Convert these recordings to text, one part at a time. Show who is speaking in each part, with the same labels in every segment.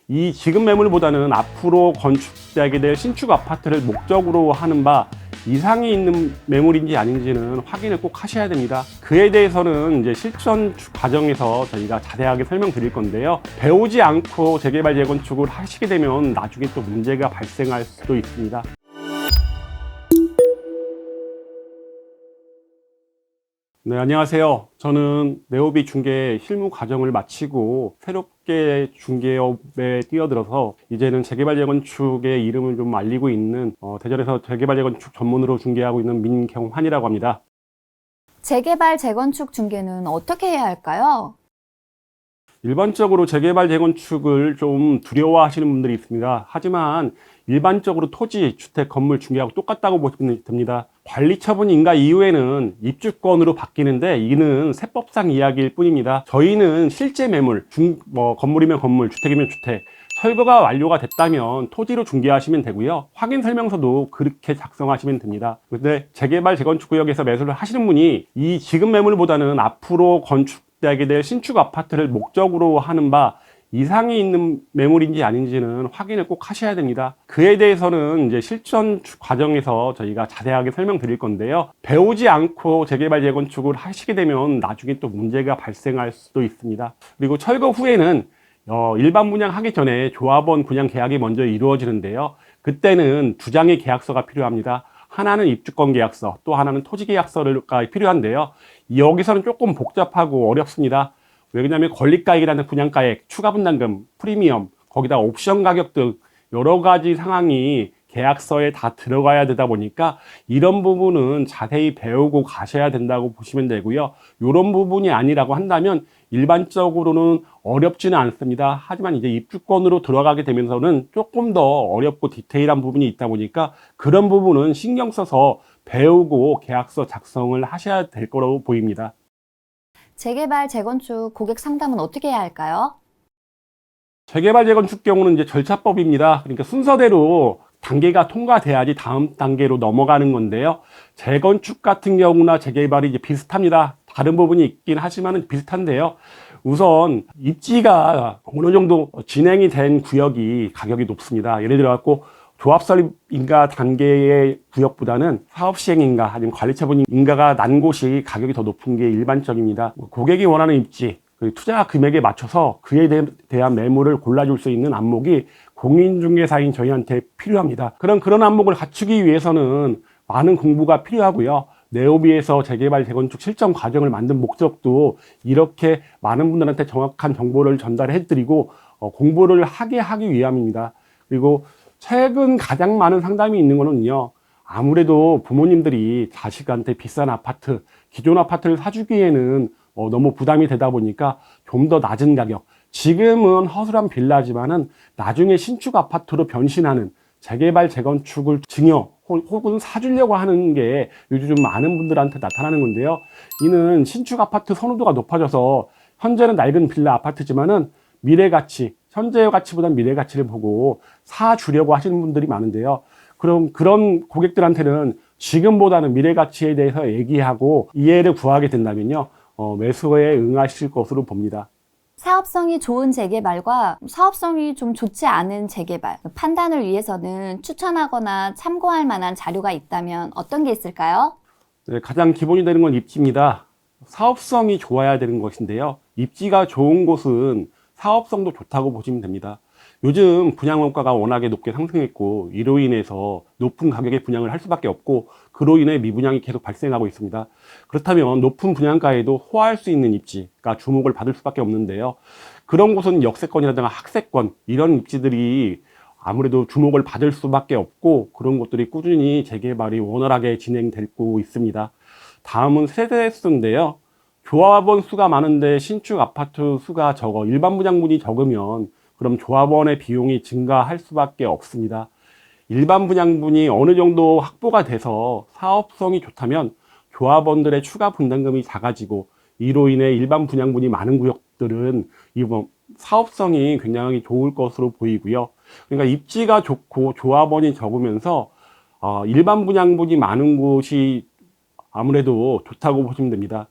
Speaker 1: 이 지급 매물보다는 앞으로 건축되게 될 신축 아파트를 목적으로 하는 바 이상이 있는 매물인지 아닌지는 확인을 꼭 하셔야 됩니다. 그에 대해서는 이제 실천 과정에서 저희가 자세하게 설명드릴 건데요. 배우지 않고 재개발 재건축을 하시게 되면 나중에 또 문제가 발생할 수도 있습니다. 네, 안녕하세요. 저는 네오비 중개 실무 과정을 마치고 새롭게 중개업에 뛰어들어서 이제는 재개발 재건축의 이름을 좀 알리고 있는 대전에서 재개발 재건축 전문으로 중개하고 있는 민경환이라고 합니다.
Speaker 2: 재개발 재건축 중개는 어떻게 해야 할까요?
Speaker 1: 일반적으로 재개발 재건축을 좀 두려워하시는 분들이 있습니다. 하지만 일반적으로 토지, 주택, 건물 중개하고 똑같다고 보시면 됩니다. 관리처분 인가 이후에는 입주권으로 바뀌는데 이는 세법상 이야기일 뿐입니다. 저희는 실제 매물, 건물이면 건물, 주택이면 주택, 철거가 완료가 됐다면 토지로 중개하시면 되고요. 확인 설명서도 그렇게 작성하시면 됩니다. 근데 재개발 재건축 구역에서 매수를 하시는 분이 이 지급 매물보다는 앞으로 건축되게 될 신축 아파트를 목적으로 하는 바 이상이 있는 매물인지 아닌지는 확인을 꼭 하셔야 됩니다. 그에 대해서는 이제 실천 과정에서 저희가 자세하게 설명드릴 건데요. 배우지 않고 재개발 재건축을 하시게 되면 나중에 또 문제가 발생할 수도 있습니다. 그리고 철거 후에는 일반 분양하기 전에 조합원 분양 계약이 먼저 이루어지는데요. 그때는 두 장의 계약서가 필요합니다. 하나는 입주권 계약서, 또 하나는 토지 계약서가 필요한데요. 여기서는 조금 복잡하고 어렵습니다. 왜냐하면 권리가액이라는 분양가액, 추가 분담금, 프리미엄, 거기다 옵션 가격 등 여러 가지 상황이 계약서에 다 들어가야 되다 보니까 이런 부분은 자세히 배우고 가셔야 된다고 보시면 되고요. 이런 부분이 아니라고 한다면 일반적으로는 어렵지는 않습니다. 하지만 이제 입주권으로 들어가게 되면서는 조금 더 어렵고 디테일한 부분이 있다 보니까 그런 부분은 신경 써서 배우고 계약서 작성을 하셔야 될 거라고 보입니다.
Speaker 2: 재개발 재건축 고객 상담은 어떻게 해야 할까요?
Speaker 1: 재개발 재건축 경우는 이제 절차법입니다. 그러니까 순서대로 단계가 통과돼야지 다음 단계로 넘어가는 건데요. 재건축 같은 경우나 재개발이 이제 비슷합니다. 다른 부분이 있긴 하지만 비슷한데요. 우선 입지가 어느 정도 진행이 된 구역이 가격이 높습니다. 예를 들어 갖고 조합설립 인가 단계의 구역보다는 사업 시행 인가 아니면 관리처분 인가가 난 곳이 가격이 더 높은 게 일반적입니다. 고객이 원하는 입지, 투자 금액에 맞춰서 그에 대한 매물을 골라줄 수 있는 안목이 공인중개사인 저희한테 필요합니다. 그런 안목을 갖추기 위해서는 많은 공부가 필요하고요. 네오비에서 재개발 재건축 실전 과정을 만든 목적도 이렇게 많은 분들한테 정확한 정보를 전달해드리고 공부를 하기 위함입니다. 그리고 최근 가장 많은 상담이 있는 거는요. 아무래도 부모님들이 자식한테 비싼 아파트, 기존 아파트를 사주기에는 너무 부담이 되다 보니까 좀 더 낮은 가격, 지금은 허술한 빌라지만은 나중에 신축 아파트로 변신하는 재개발 재건축을 증여 혹은 사주려고 하는 게 요즘 많은 분들한테 나타나는 건데요. 이는 신축 아파트 선호도가 높아져서 현재는 낡은 빌라 아파트지만은 미래 가치, 현재의 가치보다는 미래 가치를 보고 사주려고 하시는 분들이 많은데요. 그럼 그런 고객들한테는 지금보다는 미래 가치에 대해서 얘기하고 이해를 구하게 된다면요. 매수에 응하실 것으로 봅니다.
Speaker 2: 사업성이 좋은 재개발과 사업성이 좀 좋지 않은 재개발, 판단을 위해서는 추천하거나 참고할 만한 자료가 있다면 어떤 게 있을까요?
Speaker 1: 네, 가장 기본이 되는 건 입지입니다. 사업성이 좋아야 되는 것인데요. 입지가 좋은 곳은 사업성도 좋다고 보시면 됩니다. 요즘 분양원가가 워낙에 높게 상승했고 이로 인해서 높은 가격에 분양을 할 수밖에 없고 그로 인해 미분양이 계속 발생하고 있습니다. 그렇다면 높은 분양가에도 호화할 수 있는 입지가 주목을 받을 수밖에 없는데요. 그런 곳은 역세권이라든가 학세권 이런 입지들이 아무래도 주목을 받을 수밖에 없고 그런 곳들이 꾸준히 재개발이 원활하게 진행되고 있습니다. 다음은 세대수인데요. 조합원 수가 많은데 신축 아파트 수가 적어 일반 분양분이 적으면 그럼 조합원의 비용이 증가할 수밖에 없습니다. 일반 분양분이 어느 정도 확보가 돼서 사업성이 좋다면 조합원들의 추가 분담금이 작아지고 이로 인해 일반 분양분이 많은 구역들은 이번 사업성이 굉장히 좋을 것으로 보이고요. 그러니까 입지가 좋고 조합원이 적으면서 일반 분양분이 많은 곳이 아무래도 좋다고 보시면 됩니다.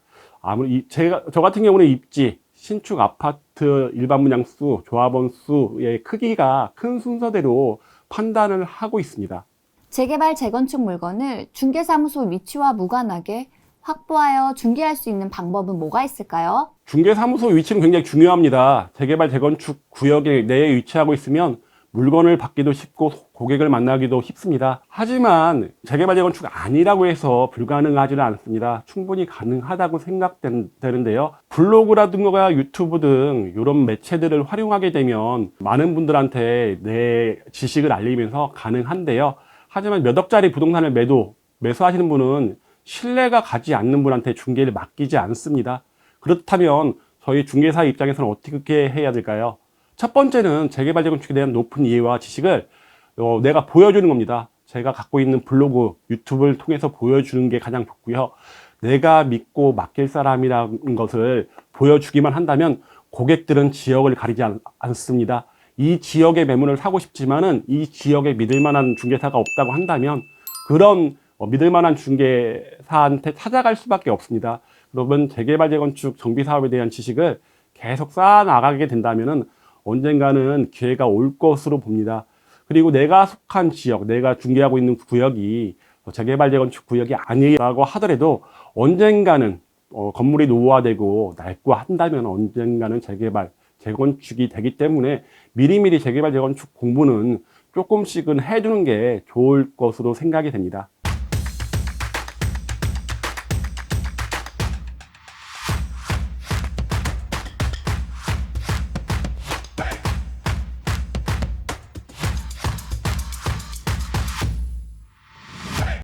Speaker 1: 저 같은 경우는 입지, 신축 아파트 일반 분양수, 조합원 수의 크기가 큰 순서대로 판단을 하고 있습니다.
Speaker 2: 재개발, 재건축 물건을 중개사무소 위치와 무관하게 확보하여 중개할 수 있는 방법은 뭐가 있을까요?
Speaker 1: 중개사무소 위치는 굉장히 중요합니다. 재개발, 재건축 구역에 내에 위치하고 있으면 물건을 받기도 쉽고 고객을 만나기도 쉽습니다. 하지만 재개발, 재건축 아니라고 해서 불가능하지는 않습니다. 충분히 가능하다고 생각되는데요. 블로그라든가 유튜브 등 이런 매체들을 활용하게 되면 많은 분들한테 내 지식을 알리면서 가능한데요. 하지만 몇 억짜리 부동산을 매수하시는 분은 신뢰가 가지 않는 분한테 중개를 맡기지 않습니다. 그렇다면 저희 중개사 입장에서는 어떻게 해야 될까요? 첫 번째는 재개발, 재건축에 대한 높은 이해와 지식을 내가 보여주는 겁니다. 제가 갖고 있는 블로그, 유튜브를 통해서 보여주는 게 가장 좋고요. 내가 믿고 맡길 사람이라는 것을 보여주기만 한다면 고객들은 지역을 가리지 않습니다. 이 지역의 매물을 사고 싶지만은 이 지역에 믿을 만한 중개사가 없다고 한다면 그런 믿을 만한 중개사한테 찾아갈 수밖에 없습니다. 그러면 재개발, 재건축, 정비 사업에 대한 지식을 계속 쌓아나가게 된다면은 언젠가는 기회가 올 것으로 봅니다. 그리고 내가 속한 지역, 내가 중개하고 있는 구역이 재개발, 재건축 구역이 아니라고 하더라도 언젠가는 건물이 노후화되고 낡고 한다면 언젠가는 재개발, 재건축이 되기 때문에 미리미리 재개발, 재건축 공부는 조금씩은 해두는 게 좋을 것으로 생각이 됩니다.